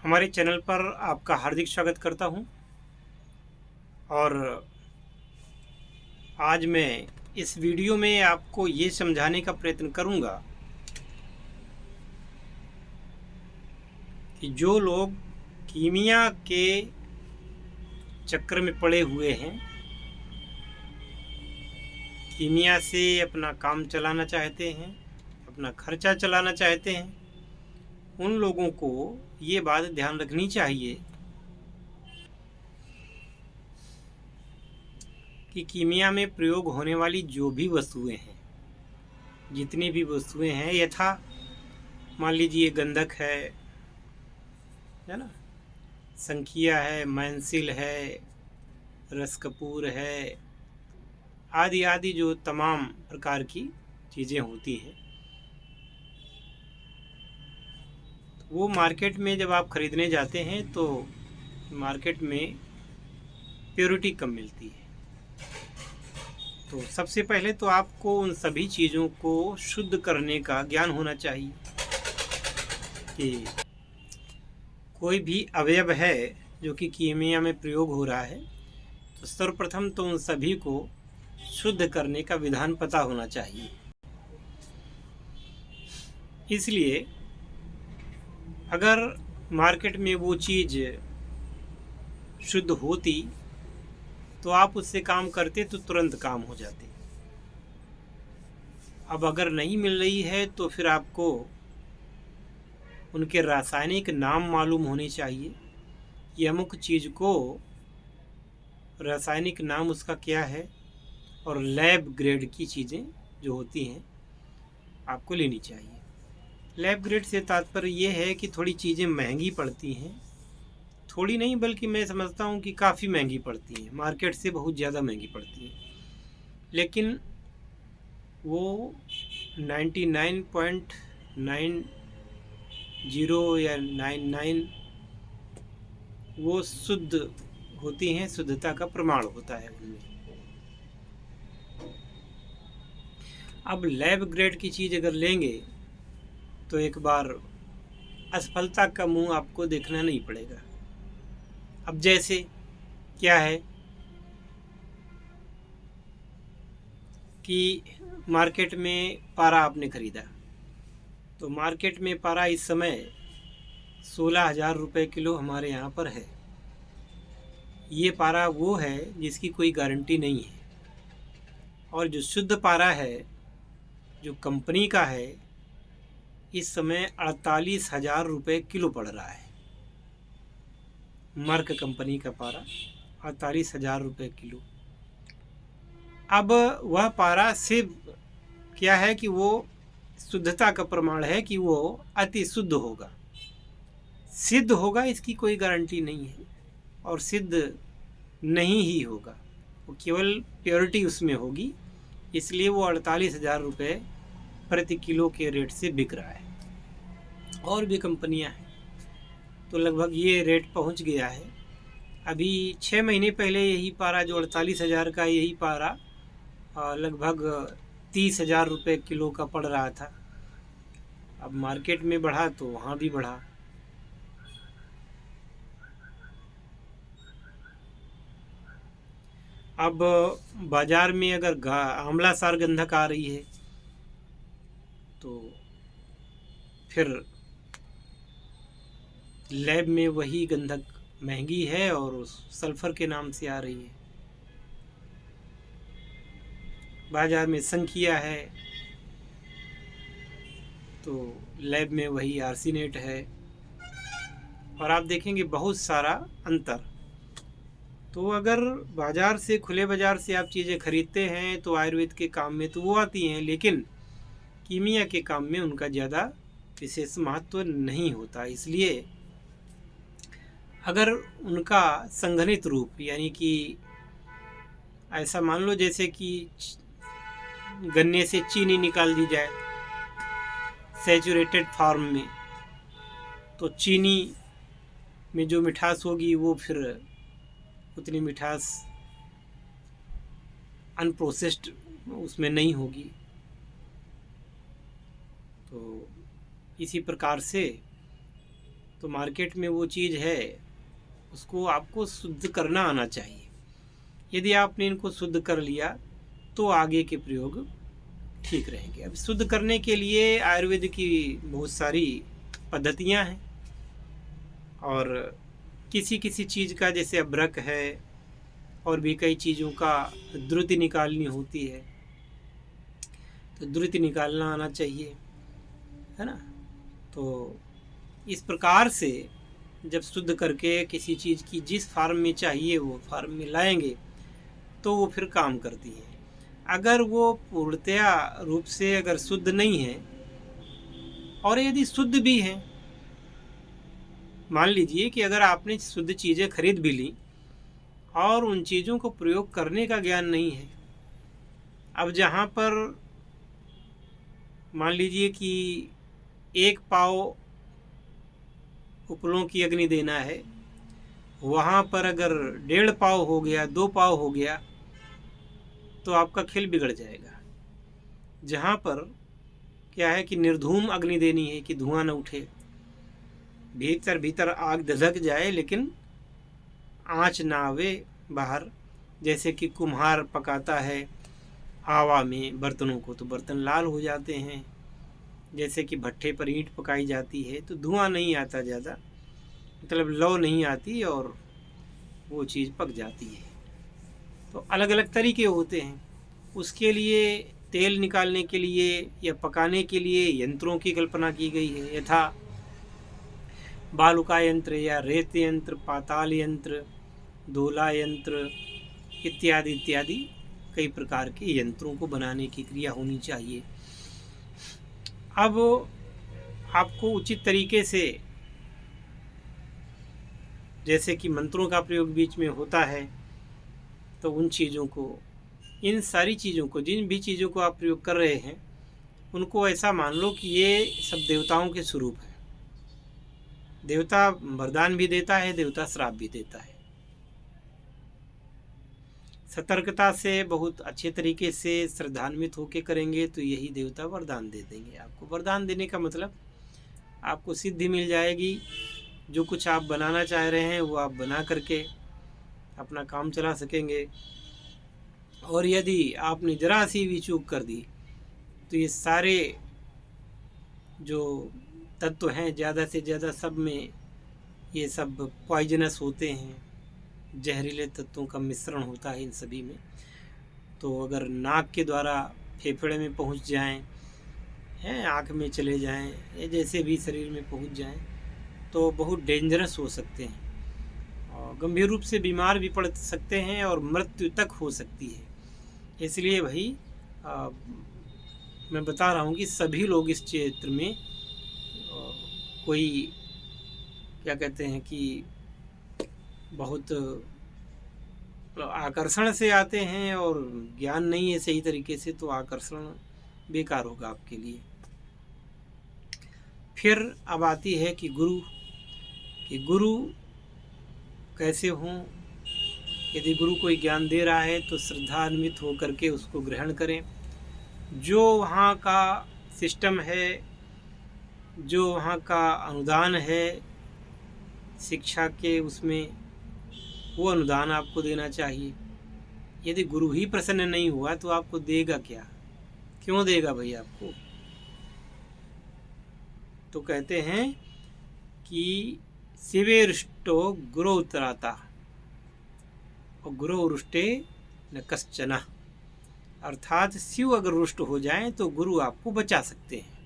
हमारे चैनल पर आपका हार्दिक स्वागत करता हूं। और आज मैं इस वीडियो में आपको ये समझाने का प्रयत्न करूंगा कि जो लोग कीमिया के चक्कर में पड़े हुए हैं, कीमिया से अपना काम चलाना चाहते हैं, अपना खर्चा चलाना चाहते हैं, उन लोगों को ये बात ध्यान रखनी चाहिए कि कीमिया में प्रयोग होने वाली जो भी वस्तुएं हैं, जितनी भी वस्तुएं हैं, यथा मान लीजिए गंधक है ना, संखिया है, मैंसिल है, रस कपूर है, आदि आदि जो तमाम प्रकार की चीज़ें होती हैं, वो मार्केट में जब आप ख़रीदने जाते हैं तो मार्केट में प्योरिटी कम मिलती है। तो सबसे पहले तो आपको उन सभी चीज़ों को शुद्ध करने का ज्ञान होना चाहिए कि कोई भी अवयव है जो कि कीमिया में प्रयोग हो रहा है, तो सर्वप्रथम तो उन सभी को शुद्ध करने का विधान पता होना चाहिए। इसलिए अगर मार्केट में वो चीज़ शुद्ध होती तो आप उससे काम करते तो तुरंत काम हो जाते। अब अगर नहीं मिल रही है तो फिर आपको उनके रासायनिक नाम मालूम होने चाहिए कि अमुक चीज़ को रासायनिक नाम उसका क्या है, और लैब ग्रेड की चीज़ें जो होती हैं आपको लेनी चाहिए। लैब ग्रेड से तात्पर्य ये है कि थोड़ी चीज़ें महंगी पड़ती हैं, थोड़ी नहीं बल्कि मैं समझता हूँ कि काफ़ी महंगी पड़ती हैं, मार्केट से बहुत ज़्यादा महंगी पड़ती हैं, लेकिन वो 99.90 या 99 वो शुद्ध होती हैं, शुद्धता का प्रमाण होता है उनमें। अब लैब ग्रेड की चीज़ अगर लेंगे तो एक बार असफलता का मुंह आपको देखना नहीं पड़ेगा। अब जैसे क्या है कि मार्केट में पारा आपने खरीदा, तो मार्केट में पारा इस समय 16,000 रुपये किलो हमारे यहाँ पर है। ये पारा वो है जिसकी कोई गारंटी नहीं है, और जो शुद्ध पारा है जो कंपनी का है इस समय 48,000 रुपये किलो पड़ रहा है। मर्क कंपनी का पारा 48,000 रुपये किलो। अब वह पारा सिर्फ क्या है कि वो शुद्धता का प्रमाण है कि वो अति शुद्ध होगा, सिद्ध होगा इसकी कोई गारंटी नहीं है, और सिद्ध नहीं ही होगा, वो केवल प्योरिटी उसमें होगी, इसलिए वो 48,000 रुपये प्रति किलो के रेट से बिक रहा है। और भी कंपनियां हैं तो लगभग ये रेट पहुंच गया है। अभी 6 महीने पहले यही पारा जो 48,000 का, यही पारा लगभग 30,000 रुपये किलो का पड़ रहा था। अब मार्केट में बढ़ा तो वहाँ भी बढ़ा। अब बाज़ार में अगर आंवला सार गंधक आ रही है तो फिर लैब में वही गंधक महंगी है और उस सल्फ़र के नाम से आ रही है। बाज़ार में संखिया है तो लैब में वही आर्सेनेट है, और आप देखेंगे बहुत सारा अंतर। तो अगर बाज़ार से, खुले बाज़ार से आप चीज़ें खरीदते हैं तो आयुर्वेद के काम में तो वो आती हैं, लेकिन कीमिया के काम में उनका ज़्यादा विशेष महत्व नहीं होता। इसलिए अगर उनका संघनित रूप, यानी कि ऐसा मान लो जैसे कि गन्ने से चीनी निकाल दी जाए सैचुरेटेड फॉर्म में, तो चीनी में जो मिठास होगी वो फिर उतनी मिठास अनप्रोसेस्ड उसमें नहीं होगी। तो इसी प्रकार से तो मार्केट में वो चीज़ है, उसको आपको शुद्ध करना आना चाहिए। यदि आपने इनको शुद्ध कर लिया तो आगे के प्रयोग ठीक रहेंगे। अब शुद्ध करने के लिए आयुर्वेद की बहुत सारी पद्धतियां हैं, और किसी किसी चीज़ का, जैसे अभ्रक है और भी कई चीज़ों का द्रुति निकालनी होती है, तो द्रुति निकालना आना चाहिए, है ना। तो इस प्रकार से जब शुद्ध करके किसी चीज़ की जिस फार्म में चाहिए वो फार्म में लाएंगे तो वो फिर काम करती है। अगर वो पूर्णतया रूप से अगर शुद्ध नहीं है, और यदि शुद्ध भी है, मान लीजिए कि अगर आपने शुद्ध चीज़ें खरीद भी ली और उन चीज़ों को प्रयोग करने का ज्ञान नहीं है, अब जहाँ पर मान लीजिए कि 1 पाव उपलों की अग्नि देना है, वहाँ पर अगर 1.5 पाव हो गया, 2 पाव हो गया, तो आपका खेल बिगड़ जाएगा। जहाँ पर क्या है कि निर्धूम अग्नि देनी है कि धुआं न उठे, भीतर भीतर आग धधक जाए लेकिन आँच ना आवे बाहर। जैसे कि कुम्हार पकाता है आवा में बर्तनों को तो बर्तन लाल हो जाते हैं, जैसे कि भट्ठे पर ईंट पकाई जाती है तो धुआं नहीं आता ज़्यादा, मतलब लौ नहीं आती और वो चीज़ पक जाती है। तो अलग अलग तरीके होते हैं। उसके लिए तेल निकालने के लिए या पकाने के लिए यंत्रों की कल्पना की गई है, यथा बालुका यंत्र या रेत यंत्र, पाताल यंत्र, दोला यंत्र इत्यादि इत्यादि कई प्रकार के यंत्रों को बनाने की क्रिया होनी चाहिए। अब आपको उचित तरीके से, जैसे कि मंत्रों का प्रयोग बीच में होता है, तो उन चीज़ों को, इन सारी चीज़ों को, जिन भी चीज़ों को आप प्रयोग कर रहे हैं उनको ऐसा मान लो कि ये सब देवताओं के स्वरूप है। देवता वरदान भी देता है, देवता श्राप भी देता है। सतर्कता से बहुत अच्छे तरीके से श्रद्धान्वित होकर करेंगे तो यही देवता वरदान दे देंगे आपको। वरदान देने का मतलब आपको सिद्धि मिल जाएगी, जो कुछ आप बनाना चाह रहे हैं वो आप बना करके अपना काम चला सकेंगे। और यदि आपने जरा सी भी चूक कर दी तो ये सारे जो तत्व हैं ज़्यादा से ज़्यादा सब में ये सब पॉइजनस होते हैं, जहरीले तत्वों का मिश्रण होता है इन सभी में। तो अगर नाक के द्वारा फेफड़े में पहुंच जाएं, हैं आँख में चले जाएं, या जैसे भी शरीर में पहुंच जाएं तो बहुत डेंजरस हो सकते हैं और गंभीर रूप से बीमार भी पड़ सकते हैं और मृत्यु तक हो सकती है। इसलिए भाई मैं बता रहा हूँ कि सभी लोग इस क्षेत्र में कोई क्या कहते हैं कि बहुत आकर्षण से आते हैं और ज्ञान नहीं है सही तरीके से, तो आकर्षण बेकार होगा आपके लिए। फिर अब आती है कि गुरु कैसे हों। यदि गुरु कोई ज्ञान दे रहा है तो श्रद्धान्वित होकर के उसको ग्रहण करें। जो वहाँ का सिस्टम है, जो वहाँ का अनुदान है शिक्षा के, उसमें वो अनुदान आपको देना चाहिए। यदि गुरु ही प्रसन्न नहीं हुआ तो आपको देगा क्या, क्यों देगा भाई आपको। तो कहते हैं कि शिवे रुष्टो गुरु उत्तराता और गुरु रुष्टे न कश्चन, अर्थात शिव अगर रुष्ट हो जाएं तो गुरु आपको बचा सकते हैं,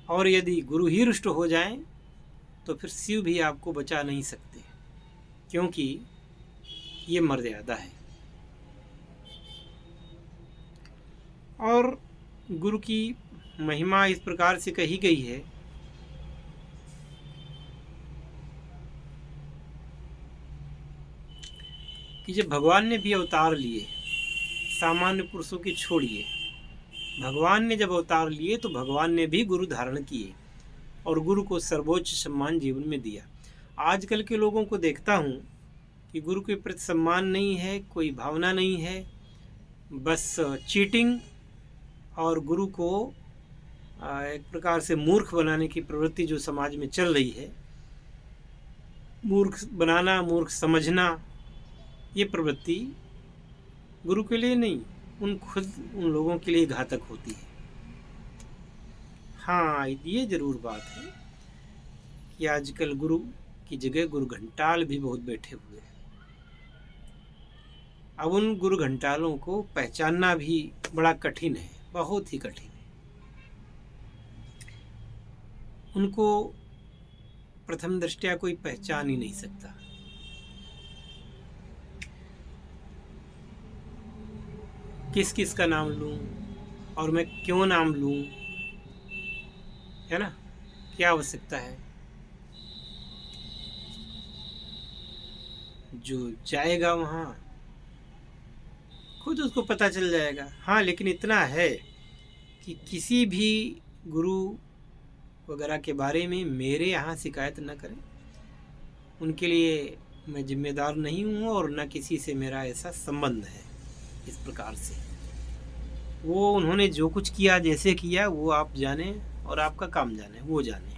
और यदि गुरु ही रुष्ट हो जाएं तो फिर शिव भी आपको बचा नहीं सकते, क्योंकि ये मर्यादा है। और गुरु की महिमा इस प्रकार से कही गई है कि जब भगवान ने भी अवतार लिए, सामान्य पुरुषों की छोड़िए, भगवान ने जब अवतार लिए तो भगवान ने भी गुरु धारण किए और गुरु को सर्वोच्च सम्मान जीवन में दिया। आजकल के लोगों को देखता हूँ कि गुरु के प्रति सम्मान नहीं है, कोई भावना नहीं है, बस चीटिंग और गुरु को एक प्रकार से मूर्ख बनाने की प्रवृत्ति जो समाज में चल रही है, मूर्ख बनाना, मूर्ख समझना, ये प्रवृत्ति गुरु के लिए नहीं, उन लोगों के लिए घातक होती है। हाँ, ये जरूर बात है कि आजकल गुरु की जगह गुरु घंटाल भी बहुत बैठे हुए हैं। अब उन गुरु घंटालों को पहचानना भी बड़ा कठिन है, बहुत ही कठिन है। उनको प्रथम दृष्टया कोई पहचान ही नहीं सकता। किस किस का नाम लूं और मैं क्यों नाम लूं, है ना, क्या आवश्यकता है। जो जाएगा वहां खुद उसको पता चल जाएगा। हाँ, लेकिन इतना है कि किसी भी गुरु वगैरह के बारे में मेरे यहाँ शिकायत न करें। उनके लिए मैं जिम्मेदार नहीं हूँ और न किसी से मेरा ऐसा संबंध है। इस प्रकार से वो उन्होंने जो कुछ किया, जैसे किया, वो आप जाने और आपका काम जाने, वो जाने।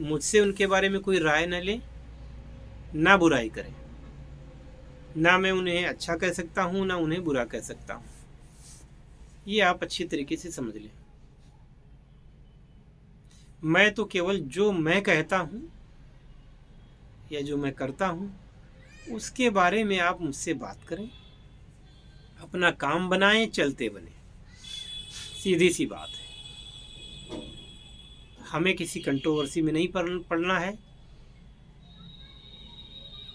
मुझसे उनके बारे में कोई राय न ले, ना बुराई करें। ना मैं उन्हें अच्छा कह सकता हूँ, ना उन्हें बुरा कह सकता हूँ। ये आप अच्छी तरीके से समझ लें। मैं तो केवल जो मैं कहता हूँ या जो मैं करता हूँ उसके बारे में आप मुझसे बात करें, अपना काम बनाएं, चलते बने। सीधी सी बात है। हमें किसी कंट्रोवर्सी में नहीं पड़ना है,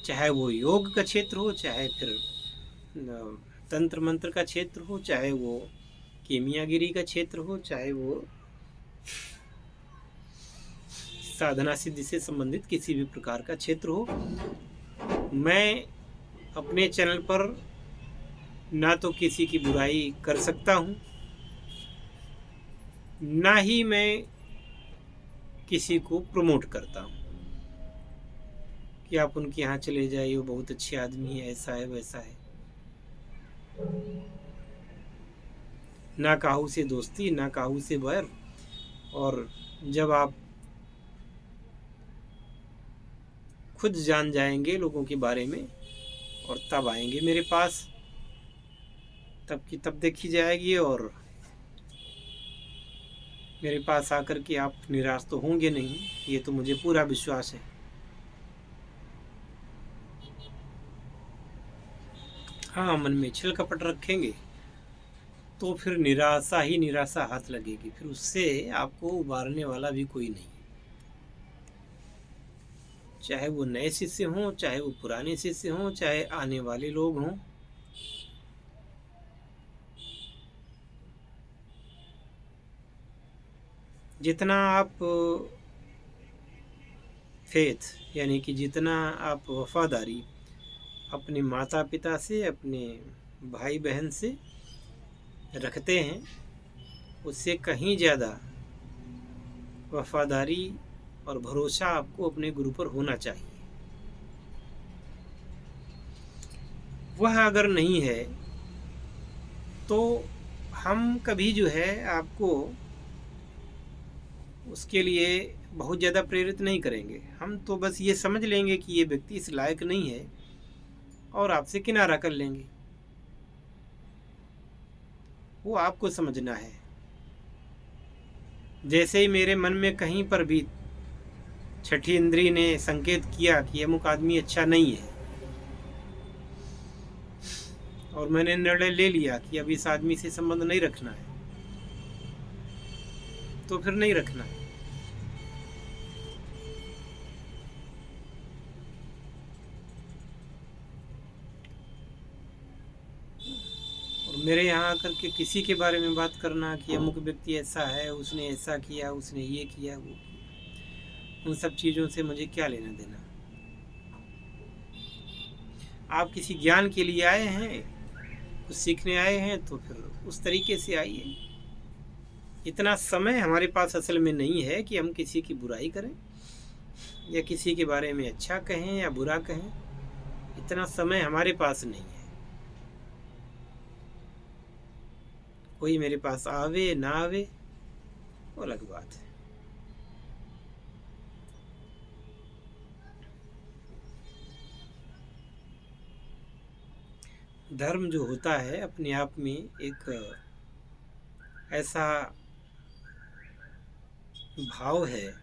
चाहे वो योग का क्षेत्र हो, चाहे फिर तंत्र मंत्र का क्षेत्र हो, चाहे वो केमियागिरी का क्षेत्र हो, चाहे वो साधना सिद्धि से संबंधित किसी भी प्रकार का क्षेत्र हो। मैं अपने चैनल पर ना तो किसी की बुराई कर सकता हूँ, ना ही मैं किसी को प्रमोट करता हूँ कि आप उनके यहाँ चले जाइए, वो बहुत अच्छे आदमी है, ऐसा है वैसा है। ना काहू से दोस्ती, ना काहू से बैर। और जब आप खुद जान जाएंगे लोगों के बारे में और तब आएंगे मेरे पास, तब की तब देखी जाएगी। और मेरे पास आकर के आप निराश तो होंगे नहीं, ये तो मुझे पूरा विश्वास है। हाँ, मन में छल कपट रखेंगे तो फिर निराशा ही निराशा हाथ लगेगी, फिर उससे आपको उबारने वाला भी कोई नहीं। चाहे वो नए शिष्य हों, चाहे वो पुराने शिष्य हों, चाहे आने वाले लोग हों। जितना आप फेथ यानी कि जितना आप वफादारी अपने माता पिता से, अपने भाई बहन से रखते हैं, उससे कहीं ज़्यादा वफादारी और भरोसा आपको अपने गुरु पर होना चाहिए। वह अगर नहीं है तो हम कभी जो है आपको उसके लिए बहुत ज़्यादा प्रेरित नहीं करेंगे। हम तो बस ये समझ लेंगे कि ये व्यक्ति इस लायक नहीं है और आपसे किनारा कर लेंगे। वो आपको समझना है। जैसे ही मेरे मन में कहीं पर भी छठी इंद्री ने संकेत किया कि अमुक आदमी अच्छा नहीं है और मैंने निर्णय ले लिया कि अब इस आदमी से संबंध नहीं रखना है, तो फिर नहीं रखना है। और मेरे यहाँ आकर के किसी के बारे में बात करना कि अमुक व्यक्ति ऐसा है, उसने ऐसा किया, उसने ये किया, वो किया, उन सब चीज़ों से मुझे क्या लेना देना। आप किसी ज्ञान के लिए आए हैं, कुछ सीखने आए हैं, तो फिर उस तरीके से आइए। इतना समय हमारे पास असल में नहीं है कि हम किसी की बुराई करें या किसी के बारे में अच्छा कहें या बुरा कहें। इतना समय हमारे पास नहीं है। कोई मेरे पास आवे ना आवे वो अलग बात है। धर्म जो होता है अपने आप में एक ऐसा भाव है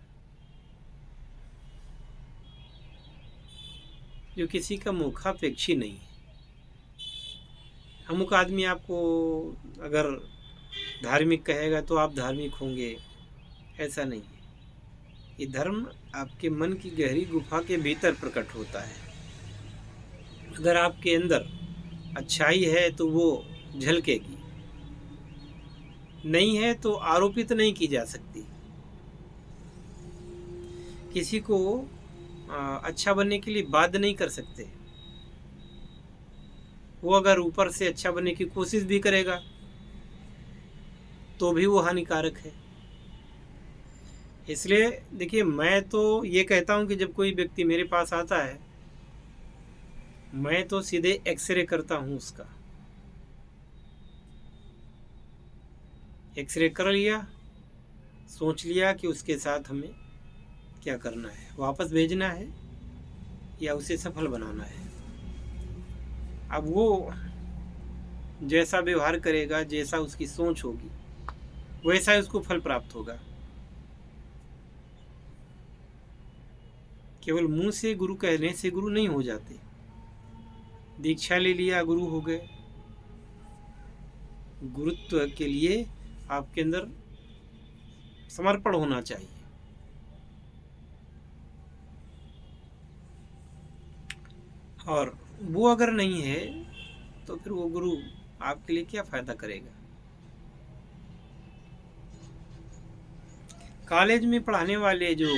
जो किसी का मुखापेक्षी नहीं है। अमुक आदमी आपको अगर धार्मिक कहेगा तो आप धार्मिक होंगे, ऐसा नहीं है। ये धर्म आपके मन की गहरी गुफा के भीतर प्रकट होता है। अगर आपके अंदर अच्छाई है तो वो झलकेगी, नहीं है तो आरोपित नहीं की जा सकती। किसी को अच्छा बनने के लिए बाध्य नहीं कर सकते। वो अगर ऊपर से अच्छा बनने की कोशिश भी करेगा तो भी वो हानिकारक है। इसलिए देखिए, मैं तो ये कहता हूँ कि जब कोई व्यक्ति मेरे पास आता है, मैं तो सीधे एक्सरे करता हूँ उसका। एक्सरे कर लिया, सोच लिया कि उसके साथ हमें क्या करना है, वापस भेजना है या उसे सफल बनाना है। अब वो जैसा व्यवहार करेगा, जैसा उसकी सोच होगी, वैसा ही उसको फल प्राप्त होगा। केवल मुंह से गुरु कहने से गुरु नहीं हो जाते। दीक्षा ले लिया, गुरु हो गए। गुरुत्व के लिए आपके अंदर समर्पण होना चाहिए। और वो अगर नहीं है तो फिर वो गुरु आपके लिए क्या फायदा करेगा। कॉलेज में पढ़ाने वाले जो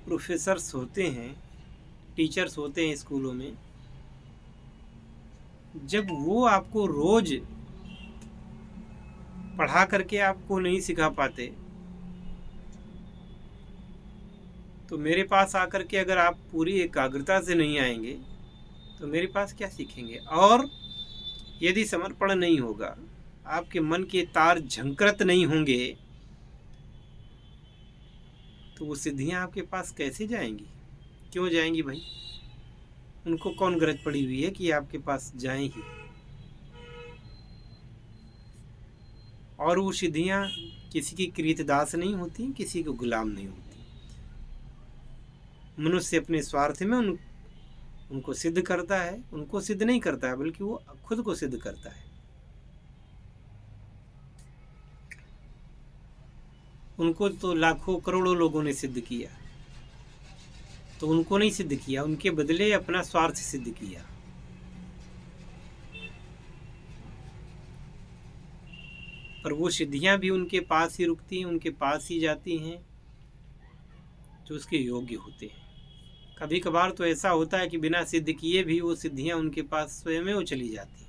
प्रोफेसर्स होते हैं, टीचर्स होते हैं स्कूलों में, जब वो आपको रोज पढ़ा करके आपको नहीं सिखा पाते, तो मेरे पास आकर के अगर आप पूरी एकाग्रता से नहीं आएंगे तो मेरे पास क्या सीखेंगे। और यदि समर्पण नहीं होगा, आपके मन के तार झंकृत नहीं होंगे, तो वो सिद्धियां आपके पास कैसे जाएंगी? क्यों जाएंगी भाई? उनको कौन गरज पड़ी हुई है कि आपके पास जाएं ही? और वो सिद्धियां किसी की कृतदास नहीं होती, किसी को गुलाम नहीं होती। मनुष्य अपने स्वार्थ में उनको सिद्ध करता है। उनको सिद्ध नहीं करता है, बल्कि वो खुद को सिद्ध करता है। उनको तो लाखों करोड़ों लोगों ने सिद्ध किया, तो उनको नहीं सिद्ध किया, उनके बदले अपना स्वार्थ सिद्ध किया। पर वो सिद्धियां भी उनके पास ही रुकती हैं, उनके पास ही जाती हैं जो उसके योग्य होते हैं। कभी कभार तो ऐसा होता है कि बिना सिद्ध किए भी वो सिद्धियां उनके पास स्वयं वो चली जाती हैं।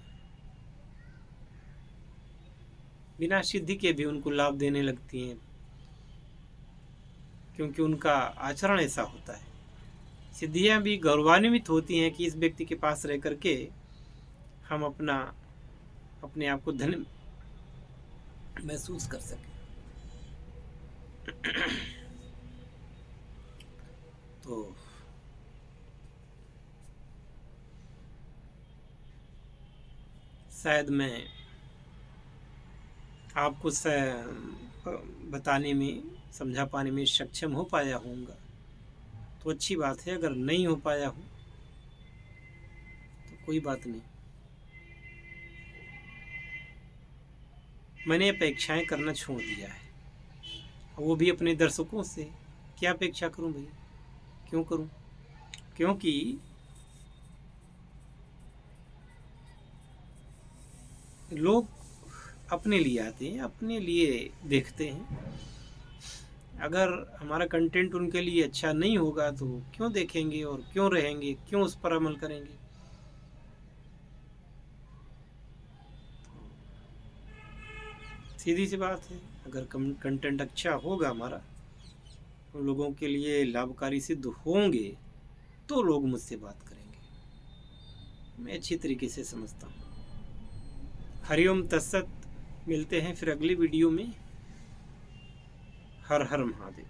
बिना सिद्धि के भी उनको लाभ देने लगती हैं, क्योंकि उनका आचरण ऐसा होता है। सिद्धियां भी गौरवान्वित होती हैं कि इस व्यक्ति के पास रह करके हम अपने आप को धन्य महसूस कर सकें। तो शायद मैं आपको बताने में, समझा पाने में सक्षम हो पाया होऊंगा तो अच्छी बात है। अगर नहीं हो पाया हूँ तो कोई बात नहीं। मैंने अपेक्षाएं करना छोड़ दिया है, वो भी अपने दर्शकों से। क्या अपेक्षा करूं भैया? क्यों करूं? क्योंकि लोग अपने लिए आते हैं, अपने लिए देखते हैं। अगर हमारा कंटेंट उनके लिए अच्छा नहीं होगा तो क्यों देखेंगे और क्यों रहेंगे, क्यों उस पर अमल करेंगे? सीधी सी बात है। अगर कंटेंट अच्छा होगा हमारा, तो लोगों के लिए लाभकारी सिद्ध होंगे, तो लोग मुझसे बात करेंगे। मैं अच्छी तरीके से समझता हूँ। हरिओम तत्सत। मिलते हैं फिर अगली वीडियो में। हर हर महादेव।